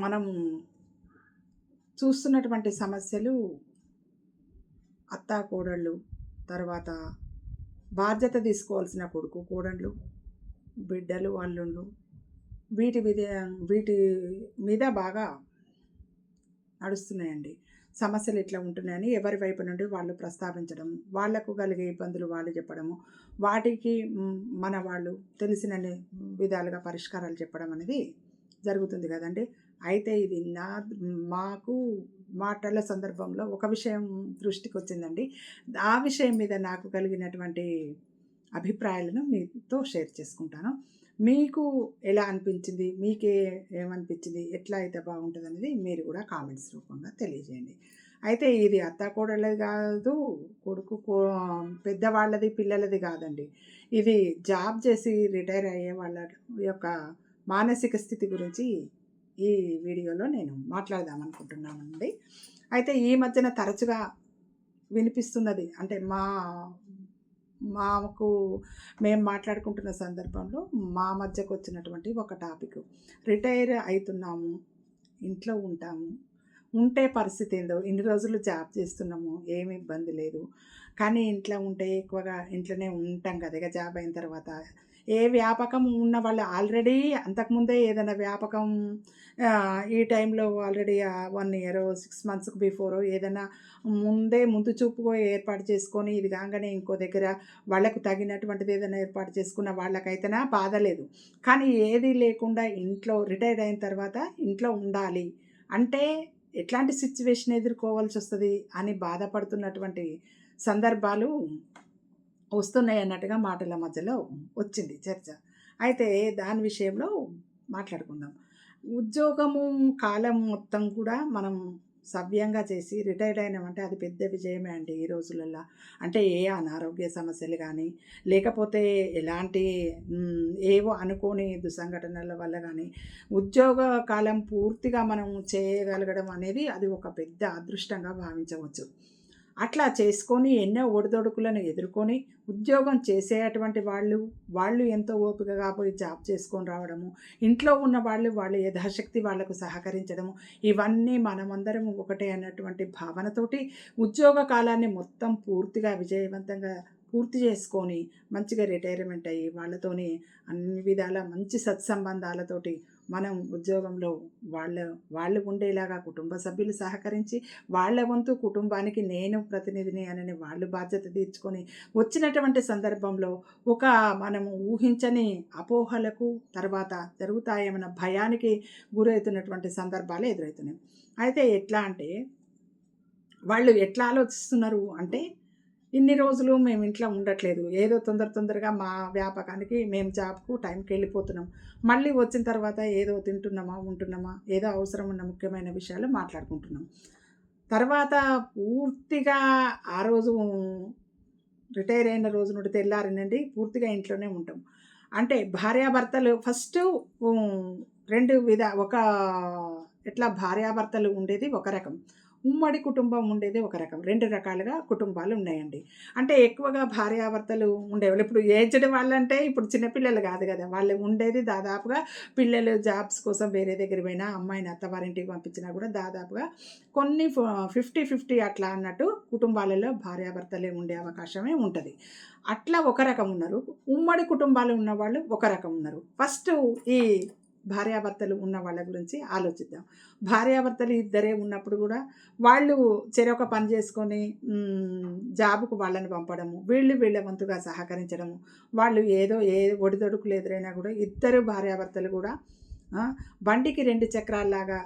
మనం చూస్తున్నటువంటి సమస్యలు అత్తాకోడళ్ళు, తర్వాత బాధ్యత తీసుకోవాల్సిన కొడుకు కోడళ్ళు, బిడ్డలు అల్లుళ్ళు వీటి మీద వీటి మీద బాగా నడుస్తున్నాయండి. సమస్యలు ఇట్లా ఉంటున్నాయని ఎవరి వైపు నుండి వాళ్ళు ప్రస్తావించడం, వాళ్లకు కలిగే ఇబ్బందులు వాళ్ళు చెప్పడము, వాటికి మన వాళ్ళు తెలిసినన్ని విధాలుగా పరిష్కారాలు చెప్పడం అనేది జరుగుతుంది కదండి. అయితే ఇది మాకు మాటల సందర్భంలో ఒక విషయం దృష్టికి వచ్చిందండి. ఆ విషయం మీద నాకు కలిగినటువంటి అభిప్రాయాలను మీతో షేర్ చేసుకుంటాను. మీకు ఎలా అనిపించింది, మీకే ఏమనిపించింది, ఎట్లా అయితే బాగుంటుంది అనేది మీరు కూడా కామెంట్స్ రూపంగా తెలియజేయండి. అయితే ఇది అత్తాకోడళ్ళది కాదు, పెద్దవాళ్ళది పిల్లలది కాదండి. ఇది జాబ్ చేసి రిటైర్ అయ్యే వాళ్ళ యొక్క మానసిక స్థితి గురించి ఈ వీడియోలో నేను మాట్లాడదామనుకుంటున్నానండి. అయితే ఈ మధ్యన తరచుగా వినిపిస్తున్నది అంటే మాకు మేము మాట్లాడుకుంటున్న సందర్భంలో మా మధ్యకు వచ్చినటువంటి ఒక టాపిక్, రిటైర్ అవుతున్నాము, ఇంట్లో ఉంటాము, ఉంటే పరిస్థితి ఏందో, ఇన్ని రోజులు జాబ్ చేస్తున్నాము, ఏమి ఇబ్బంది లేదు, కానీ ఇంట్లో ఉంటే ఎక్కువగా ఇంట్లోనే ఉంటాం కదా. ఇక జాబ్ అయిన తర్వాత ఏ వ్యాపకం ఉన్న వాళ్ళు ఆల్రెడీ అంతకుముందే ఏదైనా వ్యాపకం ఈ టైంలో ఆల్రెడీ 1 ఇయర్ 6 మంత్స్కి బిఫోర్ ఏదైనా ముందు చూపుగా ఏర్పాటు చేసుకొని ఇది కాగానే ఇంకో దగ్గర వాళ్ళకు తగినటువంటిది ఏదైనా ఏర్పాటు చేసుకున్న వాళ్ళకైతేనా బాధ లేదు. కానీ ఏది లేకుండా ఇంట్లో రిటైర్ అయిన తర్వాత ఇంట్లో ఉండాలి అంటే ఎట్లాంటి సిచ్యువేషన్ ఎదుర్కోవాల్సి వస్తుంది అని బాధపడుతున్నటువంటి సందర్భాలు వస్తున్నాయి అన్నట్టుగా మాటల మధ్యలో వచ్చింది చర్చ. అయితే దాని విషయంలో మాట్లాడుకుందాం. ఉద్యోగము కాలం మొత్తం కూడా మనం సవ్యంగా చేసి రిటైర్డ్ అయినామంటే అది పెద్ద విజయమే అండి ఈ రోజులలో. అంటే ఏ అనారోగ్య సమస్యలు కానీ, లేకపోతే ఎలాంటి ఏవో అనుకోని దుస్సంఘటనల వల్ల కానీ ఉద్యోగ కాలం పూర్తిగా మనం చేయగలగడం అనేది అది ఒక పెద్ద అదృష్టంగా భావించవచ్చు. అట్లా చేసుకొని ఎన్నో ఒడిదొడుకులను ఎదుర్కొని ఉద్యోగం చేసేటువంటి వాళ్ళు ఎంతో ఓపికగా పోయి జాబ్ చేసుకొని రావడము, ఇంట్లో ఉన్న వాళ్ళ యథాశక్తి వాళ్లకు సహకరించడము, ఇవన్నీ మనమందరం ఒకటే అన్నటువంటి భావనతోటి ఉద్యోగ కాలాన్ని మొత్తం పూర్తిగా విజయవంతంగా పూర్తి చేసుకొని మంచిగా రిటైర్మెంట్ అయ్యి వాళ్ళతోని అన్ని విధాల మంచి సత్సంబంధాలతోటి మనం ఉద్యోగంలో వాళ్ళు ఉండేలాగా కుటుంబ సభ్యులు సహకరించి వాళ్ళ వంతు కుటుంబానికి నేను ప్రతినిధిని అని వాళ్ళు బాధ్యత తీర్చుకొని వచ్చినటువంటి సందర్భంలో ఒక మనము ఊహించని అపోహలకు తర్వాత జరుగుతాయేమన్న భయానికి గురవుతున్నటువంటి సందర్భాలు ఎదురవుతున్నాయి. అయితే ఎట్లా అంటే వాళ్ళు ఎట్లా ఆలోచిస్తున్నారు అంటే, ఇన్ని రోజులు మేము ఇంట్లో ఉండట్లేదు, ఏదో తొందరగా మా వ్యాపకానికి మేము జాబ్కు టైంకి వెళ్ళిపోతున్నాం, మళ్ళీ వచ్చిన తర్వాత ఏదో తింటున్నామా ఉంటున్నామా, ఏదో అవసరం ఉన్న ముఖ్యమైన విషయాలు మాట్లాడుకుంటున్నాం. తర్వాత పూర్తిగా ఆ రోజు రిటైర్ అయిన రోజు నుండి తెల్లారినండి పూర్తిగా ఇంట్లోనే ఉంటాం. అంటే భార్యాభర్తలు ఫస్ట్ ఎట్లా భార్యాభర్తలు ఉండేది ఒక రకం, ఉమ్మడి కుటుంబం ఉండేది ఒక రకం. 2 రకాలుగా కుటుంబాలు ఉన్నాయండి. అంటే ఎక్కువగా భార్యాభర్తలు ఉండేవాళ్ళు. ఇప్పుడు ఏజ్డ్ వాళ్ళంటే ఇప్పుడు చిన్నపిల్లలు కాదు కదా, వాళ్ళు ఉండేది దాదాపుగా పిల్లలు జాబ్స్ కోసం వేరే దగ్గర పోయినా అమ్మాయిని అత్తవారింటికి పంపించినా కూడా దాదాపుగా కొన్ని 50-50 అట్లా అన్నట్టు కుటుంబాలలో భార్యాభర్తలే ఉండే అవకాశమే ఉంటుంది. అట్లా ఒక రకం ఉన్నారు. ఉమ్మడి కుటుంబాలు ఉన్నవాళ్ళు ఒక రకం ఉన్నారు. ఫస్ట్ ఈ భార్యాభర్తలు ఉన్న వాళ్ళ గురించి ఆలోచిద్దాం. భార్యాభర్తలు ఇద్దరే ఉన్నప్పుడు కూడా వాళ్ళు చెరొక పని చేసుకొని జాబుకు వాళ్ళని పంపడము, వీళ్ళ వంతుగా సహకరించడము, వాళ్ళు ఏ ఒడిదొడుకులు ఎదురైనా కూడా ఇద్దరు భార్యాభర్తలు కూడా బండికి 2 చక్రాల్లాగా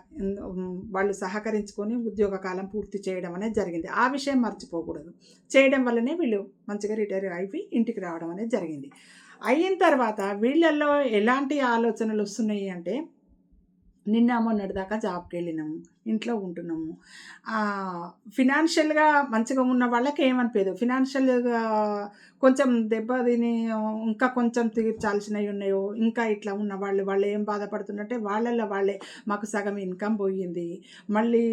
వాళ్ళు సహకరించుకొని ఉద్యోగ కాలం పూర్తి చేయడం అనేది జరిగింది. ఆ విషయం మర్చిపోకూడదు. చేయడం వల్లనే వీళ్ళు మంచిగా రిటైర్ అయిపోయి ఇంటికి రావడం అనేది జరిగింది. అయిన తర్వాత వీళ్ళల్లో ఎలాంటి ఆలోచనలు వస్తున్నాయి అంటే, నిన్న మొన్నటిదాకా జాబ్కి వెళ్ళినాము, ఇంట్లో ఉంటున్నాము, ఫినాన్షియల్గా మంచిగా ఉన్న వాళ్ళకి ఏమనిపించదు. ఫినాన్షియల్గా కొంచెం దెబ్బతిని ఇంకా కొంచెం తీర్చాల్సినవి ఉన్నాయో, ఇంకా ఇట్లా ఉన్న వాళ్ళు ఏం బాధపడుతున్నారంటే వాళ్ళే మాకు సగం ఇన్కమ్ పోయింది, మళ్ళీ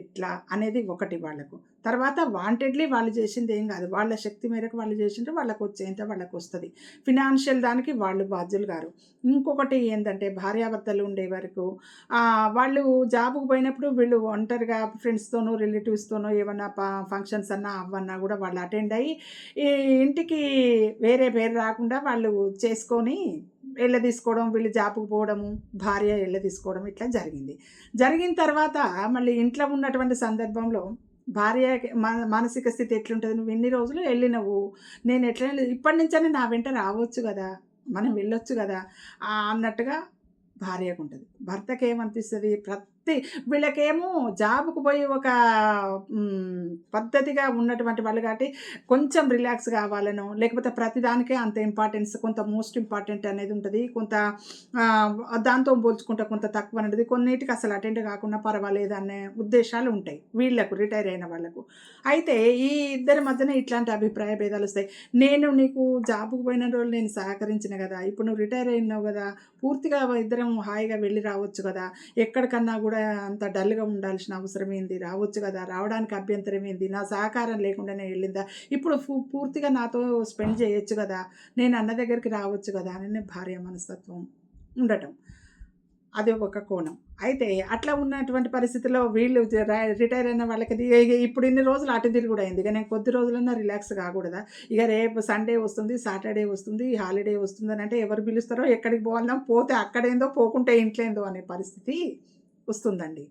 ఎట్లా అనేది ఒకటి వాళ్ళకు. తర్వాత వాంటెడ్లీ వాళ్ళు చేసింది ఏం కాదు. వాళ్ళ శక్తి మేరకు వాళ్ళు చేసిండ్రు. వాళ్ళకొచ్చేంత వాళ్ళకొస్తది. ఫినాన్షియల్ దానికి వాళ్ళు బాధ్యులు గారు. ఇంకొకటి ఏందంటే భార్యాభర్తలు ఉండే వరకు వాళ్ళు జాబ్‌కి పోయినప్పుడు వీళ్ళు ఒంటరిగా ఫ్రెండ్స్‌తోనో, రిలేటివ్స్‌తోనో ఏమన్నా ఫంక్షన్స్ అన్నా అవ్వన్నా గూడా వాళ్ళు అటెండ్ అయ్యి ఈ ఇంటికి వేరే పేరు రాకుండా వాళ్ళు చేసుకొని ఎళ్ళదీసుకోవడం, వీళ్ళు జాబ్‌కి పోవడము, భార్య ఎళ్ళదీసుకోవడం ఇట్లా జరిగింది. జరిగిన తర్వాత మళ్ళీ ఇంట్లో ఉన్నటువంటి సందర్భంలో భార్యకి మానసిక స్థితి ఎట్లుంటది? "నువ్వు ఇన్ని రోజులు ఎళ్ళినవు. నేను ఎట్లైనా ఇప్పటి నుంచైనా నా వెంట రావచ్చు గదా! మనం వెళ్ళొచ్చు గదా!" అన్నట్టుగా భార్యకుంటది. భర్తకేమనిపిస్తది? వీళ్ళకేమో జాబ్‌కి పోయి ఒక పద్ధతిగా ఉన్నటువంటి వాళ్ళు కాబట్టి కొంచెం రిలాక్స్ కావాలనో, లేకపోతే ప్రతిదానికే అంత ఇంపార్టెన్స్ కొంత మోస్ట్ ఇంపార్టెంట్ అనేది ఉంటది. కొంత దాంతో పోల్చుకుంటే కొంత తక్కువనేది. కొన్నిటికి అసలు అటెండ్ కాకున్నా పర్వాలేదు అనే ఉద్దేశాలు ఉంటాయి. వీళ్ళకు రిటైర్ అయిన వాళ్ళకు. అయితే ఈ ఇద్దరి మధ్యన ఇట్లాంటి అభిప్రాయ భేదాలొస్తాయి. నేను నీకు జాబ్‌కి పోయిన రోజులు నేను సహకరించిన గదా! ఇప్పుడు నువ్వు రిటైర్ అయినావు గదా! పూర్తిగా ఇద్దరం హాయిగా వెళ్ళి రావచ్చు గదా! ఎక్కడికన్నా గూడా అంత డల్‌గా ఉండాల్సిన అవసరం ఏంది? రావచ్చు గదా! రావడానికి అభ్యంతరం ఏంది? నా సహకారం లేకుండానే ఎళ్ళిందా? ఇప్పుడు పూర్తిగా నాతో స్పెండ్ చేయొచ్చు గదా! నేను అన్న దగ్గరికి రావచ్చు గదా! అని భార్య మనస్తత్వం ఉండటం. అది ఒక కోణం. అయితే అట్లా ఉన్నటువంటి పరిస్థితిలో వీళ్ళు రిటైర్ అయిన వాళ్ళకి ఇప్పుడు ఇన్ని రోజులు అటు తిరుగుడు అయింది. ఇక నేను కొద్ది రోజులన్నా రిలాక్స్ కాకూడదా? ఇక రేపు సండే వస్తుంది, సాటర్‌డే వస్తుంది, హాలిడే వస్తుందనంటే ఎవరు పిలుస్తారో, ఎక్కడికి పోవాలన్నా పోతే అక్కడేందో, పోకుంటే ఇంట్లో ఏందో అనే పరిస్థితి వస్తుందండి.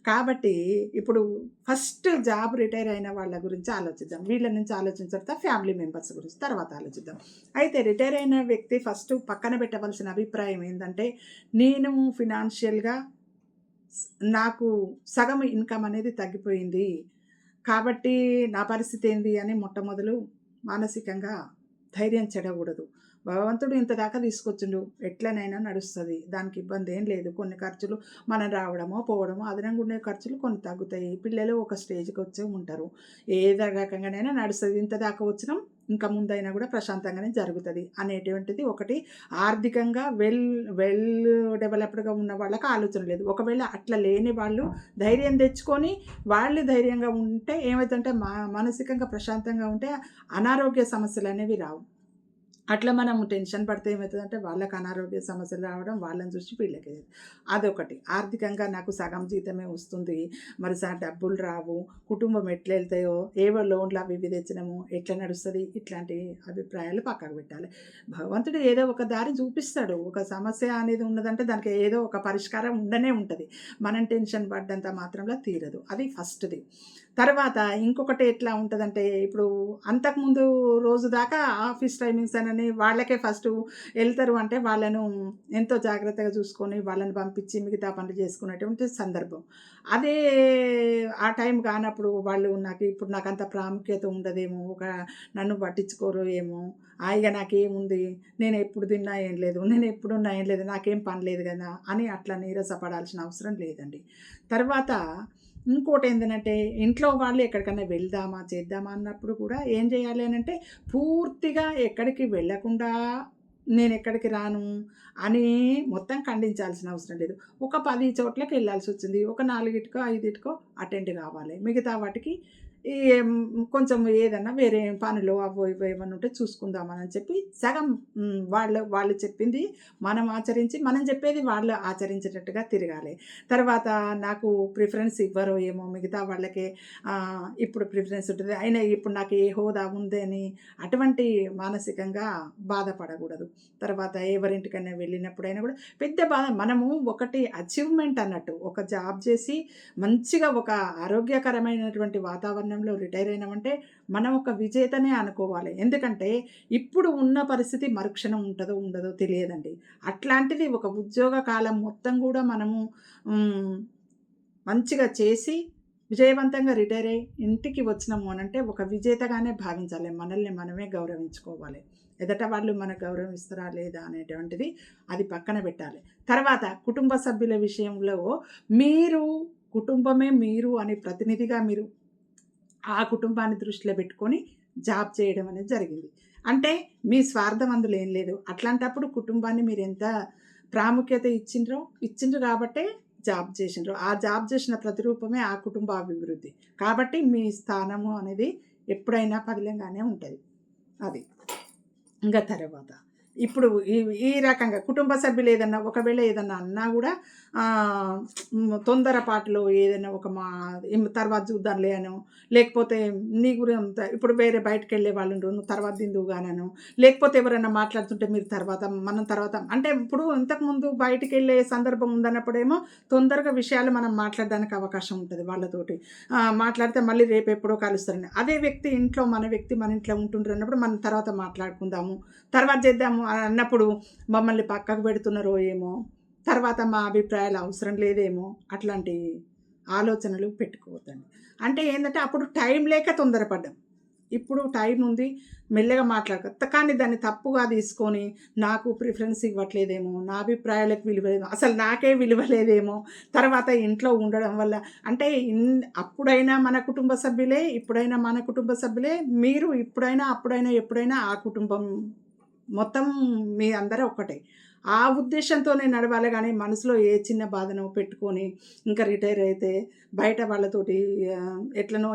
కాబట్టి ఇప్పుడు ఫస్ట్ జాబ్ రిటైర్ అయిన వాళ్ళ గురించి ఆలోచిద్దాం. వీళ్ళ నుంచి ఆలోచించిన తర్వాత ఫ్యామిలీ మెంబర్స్ గురించి తర్వాత ఆలోచిద్దాం. అయితే రిటైర్ అయిన వ్యక్తి ఫస్ట్ పక్కన పెట్టవలసిన అభిప్రాయం ఏందంటే, నేను ఫినాన్షియల్‌గా నాకు సగం ఇన్‌కమ్ అనేది తగ్గిపోయింది. కాబట్టి నా పరిస్థితి ఏంది అని మొట్టమొదలు మానసికంగా ధైర్యం చెడగూడదు. భగవంతుడు ఇంత దాకా తీసుకొచ్చిండు. ఎట్లనైనా నడుస్తది. దానికి ఇబ్బందేం లేదు. కొన్ని ఖర్చులు మనం రావడమో, పోవడమో అదనంగా ఉండే ఖర్చులు కొన్ని తగ్గుతాయి. పిల్లలు ఒక స్టేజ్‌కొచ్చే ఉంటారు. ఏదో రకంగానైనా నడుస్తది. ఇంత దాకా వచ్చినాం. ఇంకా ముందైనా గూడా ప్రశాంతంగానే జరుగుతది అనేటువంటిది ఒకటి. ఆర్థికంగా వెల్ డెవలప్డ్‌గా ఉన్న వాళ్ళకి ఆలోచన లేదు. ఒకవేళ అట్లా లేని వాళ్ళు ధైర్యం తెచ్చుకొని వాళ్ళు ధైర్యంగా ఉంటే ఏమైద్దంటే మానసికంగా ప్రశాంతంగా ఉంటే అనారోగ్య సమస్యలనేవి రావు. అట్లా మనం టెన్షన్ పడితే ఏమవుతదంటే వాళ్ళకి అనారోగ్య సమస్యలు రావడం, వాళ్ళని చూసి వీళ్ళకి అదొకటి. ఆర్థికంగా నాకు సగం జీతమే వస్తుంది. మరి డబ్బులు రావు. కుటుంబం ఎట్లెళ్తాయో, ఏవో లోన్‌లు అవి ఇవి తెచ్చినాము, ఎట్లా నడుస్తది? ఇట్లాంటి అభిప్రాయాలు పక్కకు పెట్టాలి. భగవంతుడు ఏదో ఒక దారి చూపిస్తాడు. ఒక సమస్య అనేది ఉన్నదంటే దానికి ఏదో ఒక పరిష్కారం ఉండనే ఉంటది. మనం టెన్షన్ పడ్డంత మాత్రంలో తీరదు. అది ఫస్ట్‌ది. తర్వాత ఇంకొకటి ఎట్లా ఉంటదంటే, ఇప్పుడు అంతకుముందు రోజు దాకా ఆఫీస్ టైమింగ్స్ అనని వాళ్ళకే ఫస్టు ఎళ్తారు అంటే, వాళ్ళను ఎంతో జాగ్రత్తగా చూసుకొని, వాళ్ళని పంపించి మిగతా పనులు చేసుకునేటువంటి సందర్భం. అదే ఆ టైం కానప్పుడు వాళ్ళు ఇప్పుడు నాకంత ప్రాముఖ్యత ఉండదేమో, నన్ను పట్టించుకోరు ఏమో, ఇగ నాకేముంది, నేనెప్పుడు తిన్నా ఏం లేదు, నేనెప్పుడున్నా ఏం లేదు, నాకేం పని లేదు గదా! అని అట్లా నీరసపడాల్సిన అవసరం లేదండి. తర్వాత ఇంకోటేందనంటే, ఇంట్లో వాళ్ళు ఎక్కడికన్నా వెళ్దామా, చేద్దామా అన్నప్పుడు కూడా ఏం చేయాలి అనంటే, పూర్తిగా ఎక్కడికి వెళ్ళకుండా నేనెక్కడికి రాను అని మొత్తం ఖండించాల్సిన అవసరం లేదు. ఒక 10 చోట్లకెళ్ళాల్సొచ్చింది. ఒక 4కో, 5కో అటెండ్ కావాలి. మిగతా వాటికి ఈ కొంచెం ఏదన్నా వేరే పనులు అవో ఇవో ఏమన్నా ఉంటే చూసుకుందామని చెప్పి సగం వాళ్ళు చెప్పింది మనం ఆచరించి, మనం చెప్పేది వాళ్ళు ఆచరించేటట్టుగా తిరగాలి. తర్వాత నాకు ప్రిఫరెన్స్ ఇవ్వరో ఏమో, మిగతా వాళ్ళకే ఇప్పుడు ప్రిఫరెన్స్ ఉంటది. అయినా ఇప్పుడు నాకు ఏ హోదా ఉందని అటువంటి మానసికంగా బాధపడకూడదు. తర్వాత ఎవరింటికైనా వెళ్ళినప్పుడైనా కూడా పెద్ద బాధ మనము ఒకటి అచీవ్‌మెంట్ అన్నట్టు. ఒక జాబ్ చేసి మంచిగా ఒక ఆరోగ్యకరమైనటువంటి వాతావరణంలో రిటైర్ అయినామంటే మనం ఒక విజేతనే అనుకోవాలి. ఎందుకంటే ఇప్పుడు ఉన్న పరిస్థితి మరుక్షణం ఉంటదో, ఉండదో తెలియదండి. అట్లాంటిది ఒక ఉద్యోగ కాలం మొత్తం గూడా మనము హ్మ్, మంచిగా చేసి విజయవంతంగా రిటైర్ అయ్యి ఇంటికి వచ్చినాము అనంటే ఒక విజేతగానే భావించాలి. మనల్ని మనమే గౌరవించుకోవాలి. ఎదుట వాళ్ళు మనకు గౌరవిస్తారా లేదా అనేటువంటిది అది పక్కన పెట్టాలి. తర్వాత కుటుంబ సభ్యుల విషయంలో మీరు కుటుంబమే మీరు అని ప్రతినిధిగా మీరు ఆ కుటుంబాన్ని దృష్టిలో పెట్టుకొని జాబ్ చేయడం అనేది జరిగింది. అంటే మీ స్వార్థం అందులో ఏం లేదు. అట్లాంటప్పుడు కుటుంబాన్ని మీరెంత ప్రాముఖ్యత ఇచ్చిండ్రు కాబట్టే జాబ్ చేసిండ్రో ఆ జాబ్ చేసిన ప్రతిరూపమే ఆ కుటుంబ అభివృద్ధి. కాబట్టి మీ స్థానము అనేది ఎప్పుడైనా పదిలంగానే ఉంటుంది. అది. ఇంకా తర్వాత ఇప్పుడు ఈ ఈ రకంగా కుటుంబ సభ్యులు ఏదన్నా ఒకవేళ ఏదన్నా అన్నా కూడా తొందరపాటులో ఏదైనా ఒక తర్వాత చూద్దాంలే అనో, లేకపోతే నీ గురించి ఇప్పుడు వేరే బయటకు వెళ్ళే వాళ్ళు ఉండరు, నువ్వు తర్వాత తిందువుగానను, లేకపోతే ఎవరైనా మాట్లాడుతుంటే మీరు తర్వాత మనం తర్వాత అంటే ఇప్పుడు ఇంతకుముందు బయటికి వెళ్ళే సందర్భం ఉందన్నప్పుడేమో తొందరగా విషయాలు మనం మాట్లాడడానికి అవకాశం ఉంటుంది వాళ్ళతోటి. మాట్లాడితే మళ్ళీ రేపు ఎప్పుడో కలుస్తారని. అదే వ్యక్తి ఇంట్లో మన వ్యక్తి మన ఇంట్లో ఉంటుండ్రు అన్నప్పుడు మనం తర్వాత మాట్లాడుకుందాము, తర్వాత చేద్దాము అని అన్నప్పుడు మమ్మల్ని పక్కకు పెడుతున్నారో ఏమో, తర్వాత మా అభిప్రాయాలు అవసరం లేదేమో, అట్లాంటి ఆలోచనలు పెట్టుకోవద్దండి. అంటే ఏంటంటే అప్పుడు టైం లేక తొందరపడ్డాం. ఇప్పుడు టైం ఉంది, మెల్లగా మాట్లాడక కానీ దాన్ని తప్పుగా తీసుకొని నాకు ప్రిఫరెన్స్ ఇవ్వట్లేదేమో, నా అభిప్రాయాలకు విలువ లేదు, అసలు నాకే విలువ లేదేమో, తర్వాత ఇంట్లో ఉండడం వల్ల అంటే అప్పుడైనా మన కుటుంబ సభ్యులే, ఇప్పుడైనా మన కుటుంబ సభ్యులే, మీరు ఇప్పుడైనా అప్పుడైనా ఎప్పుడైనా ఆ కుటుంబం మొత్తం మీ అందరూ ఒక్కటే. ఆ ఉద్దేశంతోనే నడవాలి గానీ, మనసులో ఏ చిన్న బాధనో పెట్టుకొని, ఇంకా రిటైర్ అయితే బయట వాళ్ళతోటి ఎట్లనో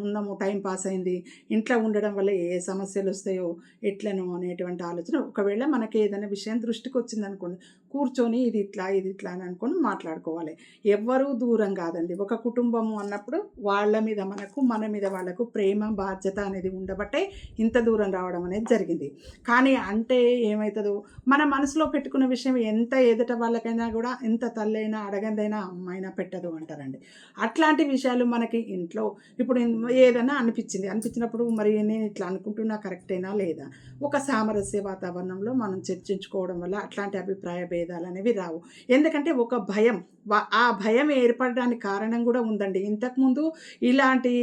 ఉన్నాము, టైం పాస్ అయింది, ఇంట్లో ఉండడం వల్ల ఏ సమస్యలొస్తాయో, ఎట్లనో అనేటువంటి ఆలోచన ఒకవేళ మనకి ఏదైనా విషయం దృష్టికొచ్చిందనుకోండి, కూర్చొని ఇది ఇట్లా, ఇది ఇట్లా అని అనుకోని మాట్లాడుకోవాలి. ఎవ్వరూ దూరం కాదండి. ఒక కుటుంబము అన్నప్పుడు వాళ్ళ మీద మనకు, మన మీద వాళ్ళకు ప్రేమ, బాధ్యత అనేది ఉండబట్టే ఇంత దూరం రావడం అనేది జరిగింది. కానీ అంటే ఏమవుతుందో మన మనసులో పెట్టుకున్న విషయం ఎంత ఎదుట వాళ్ళకైనా కూడా ఎంత తల్లైనా అడగందైనా అమ్మైనా పెట్టదు అంటారండి. అట్లాంటి విషయాలు మనకి ఇంట్లో ఇప్పుడు ఏదైనా అనిపించినప్పుడు మరి నేను ఇట్లా అనుకుంటున్నా కరెక్టేనా లేదా, ఒక సామరస్య వాతావరణంలో మనం చర్చించుకోవడం వల్ల అట్లాంటి అభిప్రాయ భేదాలు అనేవి రావు. ఎందుకంటే ఒక భయం, ఆ భయం ఏర్పడడానికి కారణం కూడా ఉందండి. ఇంతకుముందు ఇలాంటి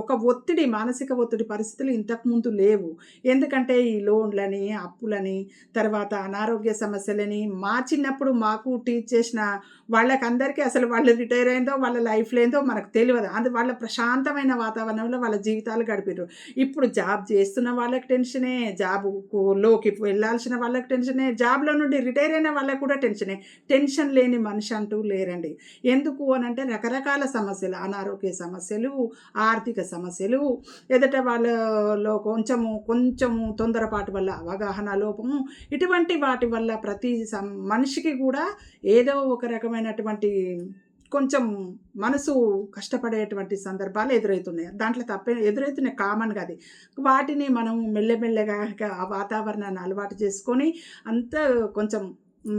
ఒక ఒత్తిడి, మానసిక ఒత్తిడి పరిస్థితులు ఇంతకుముందు లేవు. ఎందుకంటే ఈ లోన్లని, అప్పులని, తర్వాత అనారోగ్య సమస్యలని మా చిన్నప్పుడు మాకు టీచ్ చేసిన వాళ్ళకందరికీ అసలు వాళ్ళు రిటైర్ అయిందో వాళ్ళ లైఫ్లో ఏందో మనకు తెలియదు. వాళ్ళ ప్రశాంతమైన వాతావరణంలో వాళ్ళ జీవితాలు గడిపారు. ఇప్పుడు జాబ్ చేస్తున్న వాళ్ళకి టెన్షనే, జాబ్‌లోకి వెళ్ళాల్సిన వాళ్ళకి టెన్షనే, జాబ్‌లో నుండి రిటైర్ అయిన వాళ్ళకి కూడా టెన్షనే. టెన్షన్ లేని మనిషి అంటూ లేరండి. ఎందుకు అనంటే రకరకాల సమస్యలు, అనారోగ్య సమస్యలు, ఆర్థిక సమస్యలు, ఎదుట వాళ్ళలో కొంచెము తొందరపాటు వల్ల అవగాహన లోపము, ఇటువంటి వాటి వల్ల ప్రతి మనిషికి కూడా ఏదో ఒక రకమైనటువంటి కొంచెం మనసు కష్టపడేటువంటి సందర్భాలు ఎదురవుతున్నాయి. దాంట్లో ఎదురవుతున్నాయి కామన్‌గా అది. వాటిని మనం మెల్లమెల్లగా ఆ వాతావరణాన్ని అలవాటు చేసుకొని కొంచెం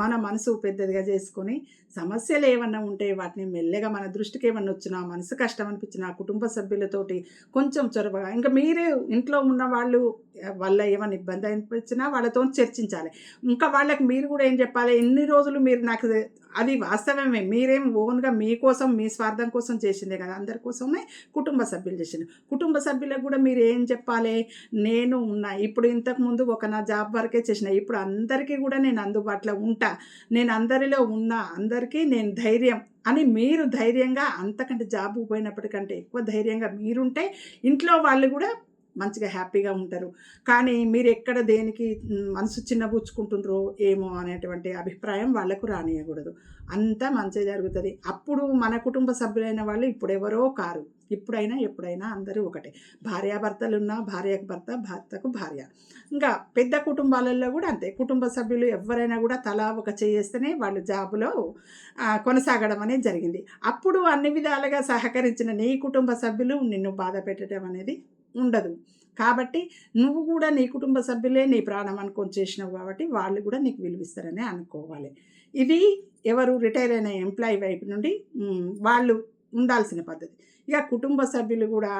మన మనసు పెద్దదిగా చేసుకొని సమస్యలు ఏమన్నా ఉంటే వాటిని మెల్లగా మన దృష్టికి ఏమన్నా వచ్చినా, మనసు కష్టం అనిపించినా కుటుంబ సభ్యులతోటి కొంచెం చొరవగా ఇంకా మీరే ఇంట్లో ఉన్న వాళ్ళు వల్ల ఏమైనా ఇబ్బంది అనిపించినా వాళ్ళతో చర్చించాలి. ఇంకా వాళ్ళకి మీరు కూడా ఏం చెప్పాలి, ఎన్ని రోజులు మీరు నాకు అది వాస్తవమే, మీరేం ఓన్గా మీకోసం మీ స్వార్థం కోసం చేసిందే కదా, అందరి కోసమే కుటుంబ సభ్యులు చేసింది. కుటుంబ సభ్యులకు కూడా మీరు ఏం చెప్పాలి, నేను ఉన్నా, ఇప్పుడు ఇంతకుముందు నా జాబ్ వరకే చేసిన, ఇప్పుడు అందరికీ కూడా నేను అందుబాటులో ఉంటా, నేను అందరిలో ఉన్నా, అందరికీ నేను ధైర్యం అని మీరు ధైర్యంగా, అంతకంటే జాబ్ పోయినప్పటికంటే ఎక్కువ ధైర్యంగా మీరుంటే ఇంట్లో వాళ్ళు కూడా మంచిగా హ్యాపీగా ఉంటారు. కానీ మీరు ఎక్కడ దేనికి మనసు చిన్నబుచ్చుకుంటుండ్రో ఏమో అనేటువంటి అభిప్రాయం వాళ్ళకు రానియకూడదు. అంతా మంచిగా జరుగుతుంది. అప్పుడు మన కుటుంబ సభ్యులైన వాళ్ళు ఇప్పుడెవరో కారు, ఇప్పుడైనా ఎప్పుడైనా అందరూ ఒకటే. భార్యాభర్తలున్నా భార్యకు భర్త, భర్తకు భార్య. ఇంకా పెద్ద కుటుంబాలలో కూడా అంతే. కుటుంబ సభ్యులు ఎవరైనా కూడా తలా ఒక చేస్తేనే వాళ్ళు జాబులో కొనసాగడం అనేది జరిగింది. అప్పుడు అన్ని విధాలుగా సహకరించిన నీ కుటుంబ సభ్యులు నిన్ను బాధ పెట్టడం అనేది ఉండదు. కాబట్టి నువ్వు కూడా నీ కుటుంబ సభ్యులే నీ ప్రాణం అనుకొని చేసినావు కాబట్టి వాళ్ళు కూడా నీకు విలువిస్తారని అనుకోవాలి. ఇది ఎవరు రిటైర్ అయిన ఎంప్లాయీ వైపు నుండి వాళ్ళు ఉండాల్సిన పద్ధతి. ఇక కుటుంబ సభ్యులు కూడా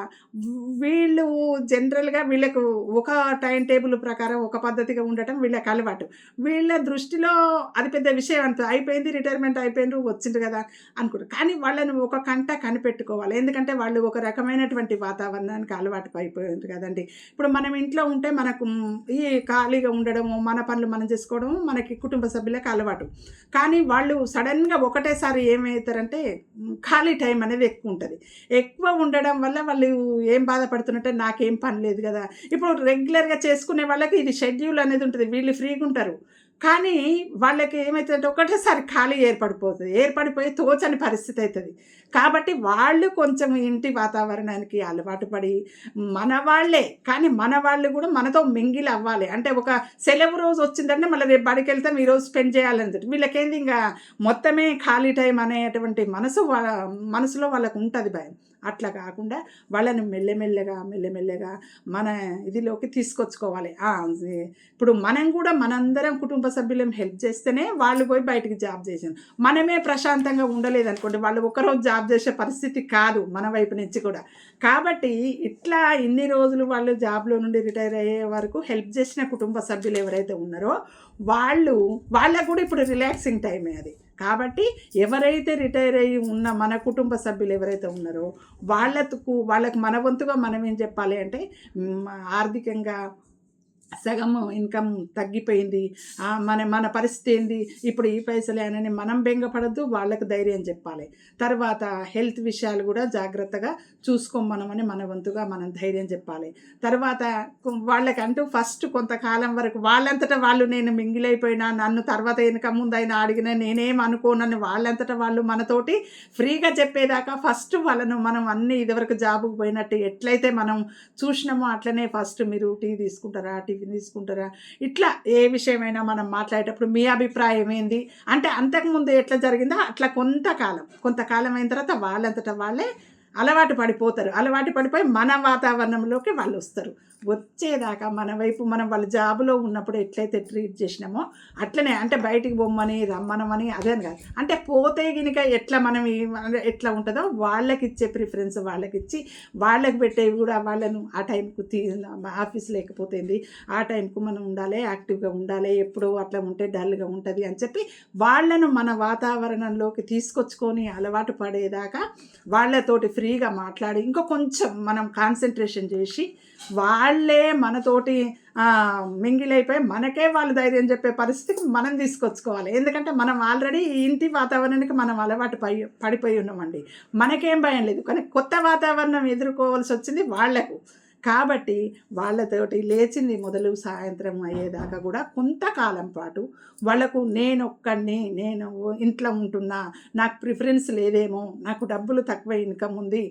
వీళ్ళు జనరల్గా వీళ్ళకు ఒక టైం టేబుల్ ప్రకారం ఒక పద్ధతిగా ఉండటం వీళ్ళకి అలవాటు. వీళ్ళ దృష్టిలో అది పెద్ద విషయం అయిపోయింది, రిటైర్మెంట్ అయిపోయిండ్రు, వచ్చిండ్రు కదా అనుకుంటారు. కానీ వాళ్ళని ఒక కంట కనిపెట్టుకోవాలి. ఎందుకంటే వాళ్ళు ఒక రకమైనటువంటి వాతావరణానికి అలవాటు అయిపోయింది కదండి. ఇప్పుడు మనం ఇంట్లో ఉంటే మనకు ఈ ఖాళీగా ఉండడము, మన పనులు మనం చేసుకోవడము మనకి కుటుంబ సభ్యులకు అలవాటు. కానీ వాళ్ళు సడన్గా ఒకటేసారి ఏమవుతారంటే ఖాళీ టైం అనేది ఎక్కువ ఉంటుంది. ఎక్కువ ఉండడం వల్ల వాళ్ళు ఏం బాధపడుతున్నట్టే, నాకేం పని లేదు కదా. ఇప్పుడు రెగ్యులర్గా చేసుకునే వాళ్ళకి ఇది షెడ్యూల్ అనేది ఉంటుంది, వీళ్ళు ఫ్రీగా ఉంటారు. కానీ వాళ్ళకి ఏమవుతుందంటే ఒకటేసారి ఖాళీ ఏర్పడిపోయి తోచని పరిస్థితి అవుతుంది. కాబట్టి వాళ్ళు కొంచెం ఇంటి వాతావరణానికి అలవాటు పడి మన వాళ్ళే, కానీ మన వాళ్ళు కూడా మనతో మింగిల్ అవ్వాలి. అంటే ఒక సెలవు రోజు వచ్చిందంటే మళ్ళీ రేపు బడికి వెళ్తాం, ఈరోజు స్పెండ్ చేయాలని వీళ్ళకేంది ఇంకా మొత్తమే ఖాళీ టైం అనేటువంటి మనసులో వాళ్ళకు ఉంటుంది భయం. అట్లా కాకుండా వాళ్ళని మెల్లమెల్లగా మన ఇదిలోకి తీసుకొచ్చుకోవాలి. ఇప్పుడు మనం కూడా మనందరం కుటుంబ సభ్యులం హెల్ప్ చేస్తేనే వాళ్ళు పోయి బయటికి జాబ్ చేసాను. మనమే ప్రశాంతంగా ఉండలేదనుకోండి, వాళ్ళు ఒకరోజు జాబ్ చేసే పరిస్థితి కాదు మన వైపు నుంచి కూడా. కాబట్టి ఇట్లా ఇన్ని రోజులు వాళ్ళు జాబ్లో నుండి రిటైర్ అయ్యే వరకు హెల్ప్ చేసిన కుటుంబ సభ్యులు ఎవరైతే ఉన్నారో వాళ్ళకు కూడా ఇప్పుడు రిలాక్సింగ్ టైమే అది. కాబట్టి ఎవరైతే రిటైర్ అయ్యి ఉన్న మన కుటుంబ సభ్యులు ఎవరైతే ఉన్నారో వాళ్ళకు మన వంతుగా మనం ఏం చెప్పాలి అంటే, ఆర్థికంగా సగం ఇన్కమ్ తగ్గిపోయింది, మన పరిస్థితి ఏంది, ఇప్పుడు ఈ పైసలే అని మనం బెంగపడద్దు, వాళ్ళకు ధైర్యం చెప్పాలి. తర్వాత హెల్త్ విషయాలు కూడా జాగ్రత్తగా చూసుకోమనమని మన వంతుగా మనం ధైర్యం చెప్పాలి. తర్వాత వాళ్ళకంటూ ఫస్ట్ కొంతకాలం వరకు వాళ్ళంతటా వాళ్ళు నేను మింగిలైపోయినా, నన్ను తర్వాత వెనక ముందు అయినా అడిగినా నేనేం అనుకోనని వాళ్ళంతటా వాళ్ళు మనతోటి ఫ్రీగా చెప్పేదాకా ఫస్ట్ వాళ్ళను మనం అన్నీ ఇదివరకు జాబుకు పోయినట్టు ఎట్లయితే మనం చూసినామో అట్లనే ఫస్ట్ మీరు టీ తీసుకుంటారా, తీసుకుంటారా, ఇట్లా ఏ విషయమైనా మనం మాట్లాడేటప్పుడు మీ అభిప్రాయం ఏంది అంటే అంతకుముందు ఎట్లా జరిగిందో అట్లా కొంతకాలం అయిన తర్వాత వాళ్ళంతటా వాళ్ళే అలవాటు పడిపోయి మన వాతావరణంలోకి వాళ్ళు వచ్చేదాకా మన వైపు మనం వాళ్ళ జాబులో ఉన్నప్పుడు ఎట్లయితే ట్రీట్ చేసినామో అట్లనే, అంటే బయటికి బొమ్మని రమ్మనమని అదేని కాదు, అంటే పోతే గినక ఎట్లా మనం ఎట్లా ఉంటుందో వాళ్ళకి ఇచ్చే ప్రిఫరెన్స్ వాళ్ళకి పెట్టేవి కూడా వాళ్ళను ఆ టైంకు ఆఫీస్ లేకపోతుంది, ఆ టైంకు మనం ఉండాలి, యాక్టివ్గా ఉండాలి, ఎప్పుడో అట్లా ఉంటే డల్గా ఉంటుంది అని చెప్పి వాళ్ళను మన వాతావరణంలోకి తీసుకొచ్చుకొని అలవాటు పడేదాకా వాళ్ళతోటి ఫ్రీగా మాట్లాడి ఇంకా కొంచెం మనం కాన్సన్ట్రేషన్ చేసి వాళ్ళే మనతోటి మింగిలైపోయి మనకే వాళ్ళు ధైర్యం చెప్పే పరిస్థితికి మనం తీసుకొచ్చుకోవాలి. ఎందుకంటే మనం ఆల్రెడీ ఇంటి వాతావరణానికి మనం అలవాటు పడిపోయి ఉన్నామండి, మనకేం భయం లేదు. కానీ కొత్త వాతావరణం ఎదుర్కోవాల్సి వచ్చింది వాళ్లకు. కాబట్టి వాళ్ళతోటి లేచింది మొదలు సాయంత్రం అయ్యేదాకా కూడా కొంతకాలం పాటు వాళ్ళకు నేను ఇంట్లో ఉంటున్నా, నాకు ప్రిఫరెన్స్ లేదేమో, నాకు డబ్బులు తక్కువ ఇన్కమ్ ఉంది,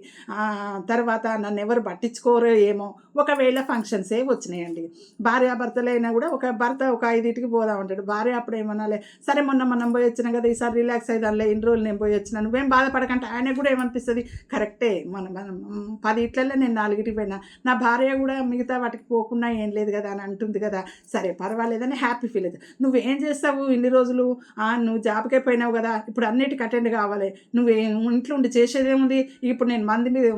తర్వాత నన్ను ఎవరు పట్టించుకోరో ఏమో, ఒకవేళ ఫంక్షన్సే వచ్చినాయండి, భార్యాభర్తలైనా కూడా ఒక భర్త ఒక 5ంటికి పోదామంటాడు, భార్య అప్పుడు ఏమనాలి, సరే మనం పోయి వచ్చినా కదా ఈసారి రిలాక్స్ అయిదాంలే, ఇన్ని రోజులు నేను పోయి వచ్చినా, నువ్వేం బాధపడకంటే ఆయన కూడా ఏమనిపిస్తుంది, కరెక్టే మనం 10 ఇట్లలో నేను 4ంటికి పోయినా, నా భార్య కూడా మిగతా వాటికి పోకుండా ఏం లేదు కదా అని అంటుంది కదా, సరే పర్వాలేదని హ్యాపీ ఫీల్ అవుతుంది. నువ్వేం చేస్తావు ఇన్ని రోజులు, నువ్వు జాబ్కే పోయినావు కదా, ఇప్పుడు అన్నిటికి అటెండ్ కావాలి, నువ్వు ఇంట్లో ఉండి చేసేదేముంది, ఇప్పుడు నేను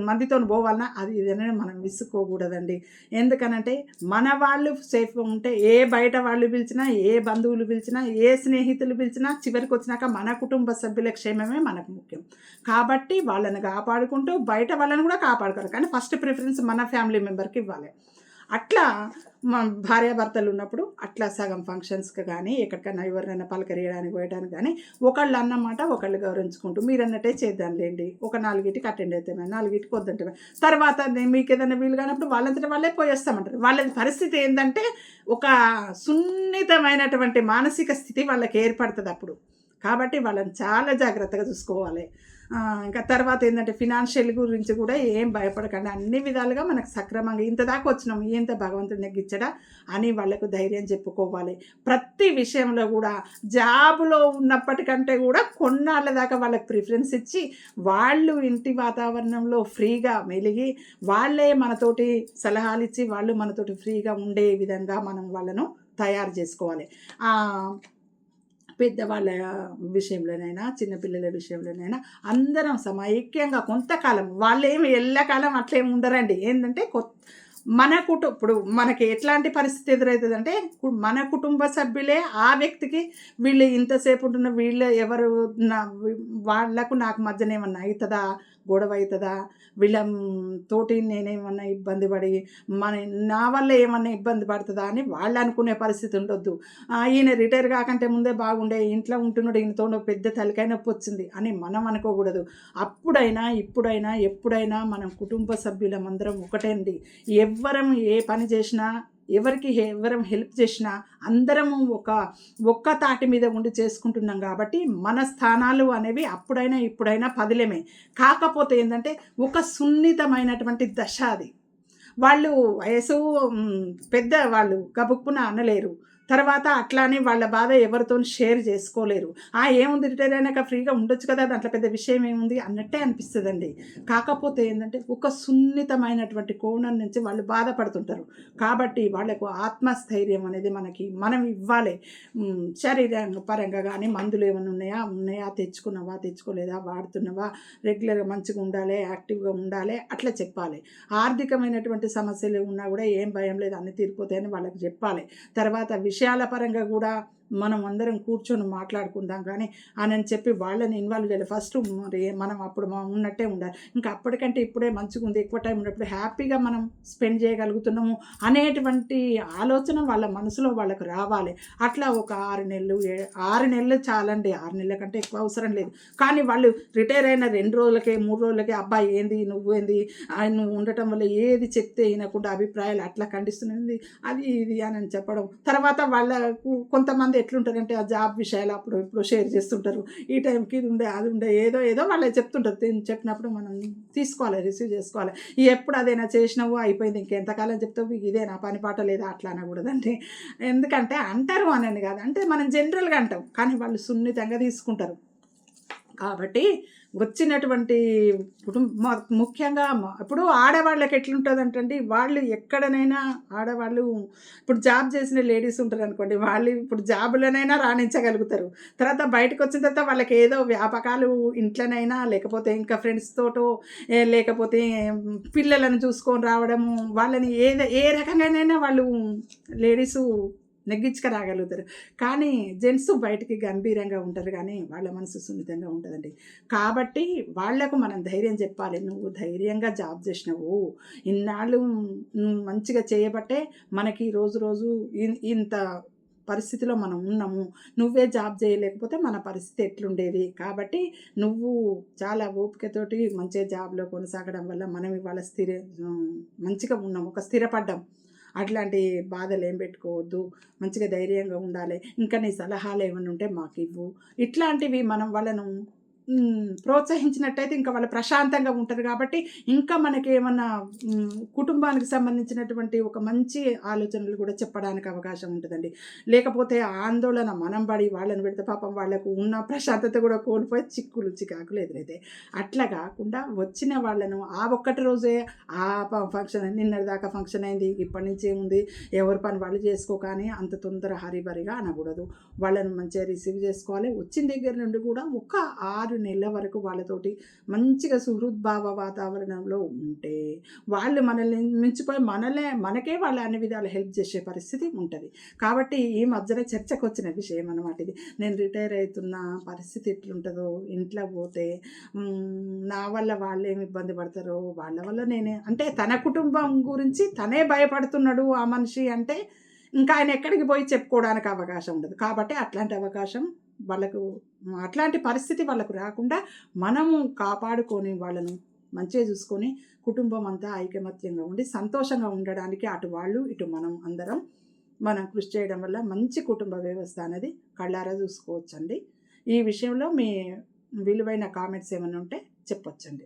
మందితో పోవాలన్నా అది ఇదనే మనం విసుక్కోకూడదండి. ఎందుకనంటే మన వాళ్ళు సేఫ్గా ఉంటే ఏ బయట వాళ్ళు పిలిచినా, ఏ బంధువులు పిలిచినా, ఏ స్నేహితులు పిలిచినా చివరికి వచ్చినాక మన కుటుంబ సభ్యుల క్షేమమే మనకు ముఖ్యం. కాబట్టి వాళ్ళని కాపాడుకుంటూ బయట వాళ్ళని కూడా కాపాడుకోవాలి, కానీ ఫస్ట్ ప్రిఫరెన్స్ మన ఫ్యామిలీ మెంబర్కి ఇవ్వాలి. అట్లా భార్యాభర్తలు ఉన్నప్పుడు అట్లా సగం ఫంక్షన్స్కి కానీ ఎక్కడికైనా ఎవరినైనా పలకరియడానికి పోయడానికి కానీ ఒకళ్ళు అన్నమాట ఒకళ్ళు గౌరవించుకుంటూ మీరు అన్నట్టే చేద్దాంలేండి, ఒక 4ంటికి అటెండ్ అవుతామే, 4ంటికి వద్దంటే తర్వాత మీకు ఏదైనా వీలు కానప్పుడు వాళ్ళంతటా వాళ్ళే పోయేస్తామంటారు. వాళ్ళ పరిస్థితి ఏంటంటే ఒక సున్నితమైనటువంటి మానసిక స్థితి వాళ్ళకి ఏర్పడుతుంది అప్పుడు. కాబట్టి వాళ్ళని చాలా జాగ్రత్తగా చూసుకోవాలి. ఇంకా తర్వాత ఏంటంటే ఫినాన్షియల్ గురించి కూడా ఏం భయపడకండి, అన్ని విధాలుగా మనకు సక్రమంగా ఇంత దాకా వచ్చినాం, ఎంత భగవంతుడు నెగ్గించడా అని వాళ్ళకు ధైర్యం చెప్పుకోవాలి. ప్రతి విషయంలో కూడా జాబులో ఉన్నప్పటికంటే కూడా కొన్నాళ్ళ దాకా వాళ్ళకి ప్రిఫరెన్స్ ఇచ్చి వాళ్ళు ఇంటి వాతావరణంలో ఫ్రీగా మెలిగి వాళ్ళే మనతోటి సలహాలు ఇచ్చి వాళ్ళు మనతోటి ఫ్రీగా ఉండే విధంగా మనం వాళ్ళను తయారు చేసుకోవాలి. పెద్దవాళ్ళ విషయంలోనైనా చిన్నపిల్లల విషయంలోనైనా అందరం సమైక్యంగా కొంతకాలం, వాళ్ళేమి ఎల్లకాలం అట్లేమి ఉండరండి. ఏంటంటే ఇప్పుడు మనకి ఎట్లాంటి పరిస్థితి ఎదురవుతుందంటే మన కుటుంబ సభ్యులే ఆ వ్యక్తికి వీళ్ళు ఇంతసేపు ఉంటున్న వీళ్ళు ఎవరు వాళ్లకు నాకు మధ్యన ఏమన్నా అవుతుందా, గొడవ అవుతుందా, వీళ్ళతోటి నేనేమన్నా ఇబ్బంది పడి నా వల్ల ఏమన్నా ఇబ్బంది పడుతుందా అని వాళ్ళు అనుకునే పరిస్థితి ఉండొద్దు. ఈయన రిటైర్ కాకంటే ముందే బాగుండే, ఇంట్లో ఉంటున్నాడు, ఈయనతో పెద్ద తలకాయ నొప్పి వచ్చింది అని మనం అనుకోకూడదు. అప్పుడైనా ఇప్పుడైనా ఎప్పుడైనా మనం కుటుంబ సభ్యులమందరం ఒకటేండి. ఎవ్వరం ఏ పని చేసినా ఎవరికి ఎవరం హెల్ప్ చేసినా అందరము ఒక్క తాటి మీద ఉండి చేసుకుంటున్నాం కాబట్టి మన స్థానాలు అనేవి అప్పుడైనా ఇప్పుడైనా పదిలమే. కాకపోతే ఏంటంటే ఒక సున్నితమైనటువంటి దశ అది. వాళ్ళు వయసు పెద్ద వాళ్ళు గబుక్కున అనలేరు. తర్వాత అట్లానే వాళ్ళ బాధ ఎవరితోని షేర్ చేసుకోలేరు. ఏముంది రిటైర్ అయినాక ఫ్రీగా ఉండొచ్చు కదా! దాంట్లో పెద్ద విషయం ఏముంది అన్నట్టే అనిపిస్తదండి. కాకపోతే ఏందంటే ఒక సున్నితమైనటువంటి కోణం నుంచి వాళ్ళు బాధపడుతుంటారు. కాబట్టి వాళ్ళకు ఆత్మస్థైర్యం అనేది మనం ఇవ్వాలి. శరీరంగ పరంగా గానీ మందులేమన్నా ఉన్నాయా? తెచ్చుకున్నావా? తెచ్చుకోలేదా? వాడుతున్నావా? రెగ్యులర్‌గా మంచిగా ఉండాలి, యాక్టివ్‌గా ఉండాలి అట్లా చెప్పాలి. ఆర్థికమైనటువంటి సమస్యలు ఉన్నా గూడా ఏం భయం లేదు, అన్నీ తీరిపోతాయని వాళ్ళకి జెప్పాలి. తర్వాత విషయాల పరంగా గూడా మనం అందరం కూర్చొని మాట్లాడుకుందాం కానీ అని చెప్పి వాళ్ళని ఇన్వాల్వ్ చేయాలి. ఫస్ట్ మరి మనం అప్పుడు ఉన్నట్టే ఉండాలి. ఇంకా అప్పటికంటే ఇప్పుడే మంచిగుంది, ఎక్కువ టైం ఉన్నప్పుడు హ్యాపీగా మనం స్పెండ్ చేయగలుగుతున్నాము అనేటువంటి ఆలోచన వాళ్ళ మనసులో వాళ్ళకు రావాలి. అట్లా ఒక 6 నెలలు 6 నెలలు చాలండి. 6 నెలల కంటే ఎక్కువ అవసరం లేదు. కానీ వాళ్ళు రిటైర్ అయిన 2 రోజులకే 3 రోజులకే అబ్బాయి ఏంది నువ్వేంది నువ్వు ఉండటం వల్ల ఏది చెప్తే వినకుండా అభిప్రాయాలు అట్లా ఖండిస్తున్నది అది ఇది అని చెప్పడం. తర్వాత వాళ్ళకు కొంతమంది ఎట్లుంటారంటే ఆ జాబ్ విషయాలు అప్పుడు ఇప్పుడు షేర్ చేస్తుంటారు. ఈ టైంకి ఇది ఉండే అది ఉండే ఏదో వాళ్ళే చెప్తుంటారు. చెప్పినప్పుడు మనం తీసుకోవాలి, రిసీవ్ చేసుకోవాలి. ఎప్పుడు అదేనా చేసినావు అయిపోయింది ఇంకెంతకాలం చెప్తావు ఇదేనా పని పాట లేదా అట్లా అనకూడదండి. ఎందుకంటే అంటారు అనని కాదు, అంటే మనం జనరల్గా అంటాం కానీ వాళ్ళు సున్నితంగా తీసుకుంటారు. కాబట్టి వచ్చినటువంటి ముఖ్యంగా ఇప్పుడు ఆడవాళ్ళకి ఎట్లుంటుందంటండి, వాళ్ళు ఎక్కడనైనా ఆడవాళ్ళు ఇప్పుడు జాబ్ చేసిన లేడీస్ ఉంటారు అనుకోండి, వాళ్ళు ఇప్పుడు జాబులనైనా రాణించగలుగుతారు. తర్వాత బయటకు వచ్చిన తర్వాత వాళ్ళకి ఏదో వ్యాపకాలు ఇంట్లోనైనా లేకపోతే ఇంకా ఫ్రెండ్స్ తోటో లేకపోతే పిల్లలను చూసుకొని రావడము, వాళ్ళని ఏ రకంగానైనా వాళ్ళు లేడీసు నెగ్గించుక రాగలుగుతారు. కానీ జెంట్స్ బయటికి గంభీరంగా ఉంటారు కానీ వాళ్ళ మనసు సున్నితంగా ఉంటుందండి. కాబట్టి వాళ్లకు మనం ధైర్యం చెప్పాలి. నువ్వు ధైర్యంగా జాబ్ చేసినావు, ఇన్నాళ్ళు నువ్వు మంచిగా చేయబట్టే మనకి రోజు ఇంత పరిస్థితిలో మనం ఉన్నాము. నువ్వే జాబ్ చేయలేకపోతే మన పరిస్థితి ఎట్లుండేది. కాబట్టి నువ్వు చాలా ఓపికతోటి మంచిగా జాబ్లో కొనసాగడం వల్ల మనం ఇవాళ మంచిగా ఉన్నాము, ఒక స్థిరపడ్డాం. అట్లాంటి బాధలు ఏం పెట్టుకోవద్దు, మంచిగా ధైర్యంగా ఉండాలి, ఇంకా నీ సలహాలు ఏమైనా ఉంటే మాకు ఇవ్వు. ఇట్లాంటివి మనం వాళ్ళను ప్రోత్సహించినట్టయితే ఇంకా వాళ్ళు ప్రశాంతంగా ఉంటారు. కాబట్టి ఇంకా మనకి ఏమన్నా కుటుంబానికి సంబంధించినటువంటి ఒక మంచి ఆలోచనలు కూడా చెప్పడానికి అవకాశం ఉంటుందండి. లేకపోతే ఆందోళన మనం పడి వాళ్ళని పెడితే పాపం వాళ్ళకు ఉన్న ప్రశాంతత కూడా కోల్పోయి చికాకులు ఎదురైతే. అట్లా కాకుండా వచ్చిన వాళ్ళను ఆ ఒక్కటి రోజే ఫంక్షన్ నిన్నటిదాకా ఫంక్షన్ అయింది ఇప్పటి నుంచి ఏముంది ఎవరి పని వాళ్ళు చేసుకో కానీ అంత తొందర హరిబరిగా అనకూడదు. వాళ్ళను మంచిగా రిసీవ్ చేసుకోవాలి. వచ్చిన దగ్గర నుండి కూడా ఒక 6 నెలల వరకు వాళ్ళతోటి మంచిగా సుహృద్భావ వాతావరణంలో ఉంటే వాళ్ళు మనల్ని మించిపోయి మనకే వాళ్ళు అన్ని విధాలు హెల్ప్ చేసే పరిస్థితి ఉంటుంది. కాబట్టి ఈ మధ్యన చర్చకు వచ్చిన విషయం అన్నమాట ఇది. నేను రిటైర్ అవుతున్న పరిస్థితి ఎట్లుంటుందో, ఇంట్లో పోతే నా వల్ల వాళ్ళు ఏమి ఇబ్బంది పడతారో, వాళ్ళ వల్ల నేనే అంటే తన కుటుంబం గురించి తనే భయపడుతున్నాడు ఆ మనిషి అంటే ఇంకా ఆయన ఎక్కడికి పోయి చెప్పుకోవడానికి అవకాశం ఉండదు. కాబట్టి అట్లాంటి అవకాశం వాళ్ళకు అట్లాంటి పరిస్థితి వాళ్ళకు రాకుండా మనము కాపాడుకొని వాళ్ళను మంచిగా చూసుకొని కుటుంబం అంతా ఐకమత్యంగా ఉండి సంతోషంగా ఉండడానికి అటు వాళ్ళు ఇటు మనం కృషి చేయడం వల్ల మంచి కుటుంబ వ్యవస్థ అనేది కళ్ళారా చూసుకోవచ్చండి. ఈ విషయంలో మీ విలువైన కామెంట్స్ ఏమైనా ఉంటే చెప్పొచ్చండి.